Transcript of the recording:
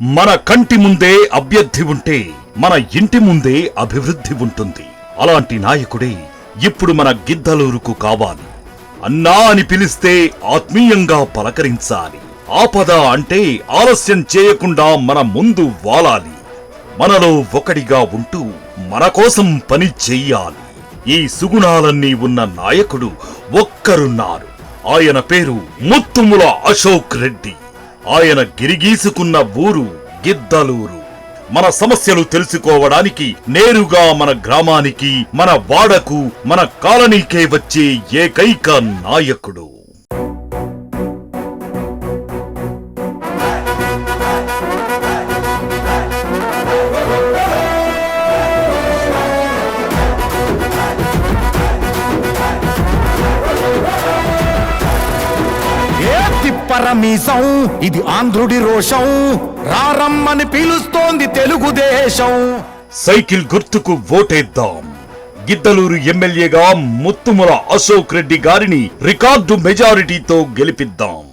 మన కంటి ముందే అభ్యర్థి ఉంటే మన ఇంటి ముందే అభివృద్ధి ఉంటుంది. అలాంటి నాయకుడే ఇప్పుడు మన గిద్దలూరుకు కావాలి. అన్నా అని పిలిస్తే ఆత్మీయంగా పలకరించాలి. ఆపద అంటే ఆలస్యం చేయకుండా మన ముందు వాలాలి. మనలో ఒకడిగా ఉంటూ మన కోసం పని చెయ్యాలి. ఈ సుగుణాలన్నీ ఉన్న నాయకుడు ఒక్కరున్నారు. ఆయన పేరు ముత్తుముల అశోక్ రెడ్డి. ఆయన గిరిగీసుకున్న ఊరు గిద్దలూరు. మన సమస్యలు తెలుసుకోవడానికి నేరుగా మన గ్రామానికి, మన వాడకు, మన కాలనీకే వచ్చే ఏకైక నాయకుడు. పరమీసం ఇది ఆంధ్రుడి రోషం, రారమ్మని పిలుస్తోంది తెలుగుదేశం. సైకిల్ గుర్తుకు ఓటేద్దాం. గిద్దలూరు ఎమ్మెల్యేగా ముత్తుముల అశోక్ రెడ్డి గారిని రికార్డు మెజారిటీతో గెలిపిద్దాం.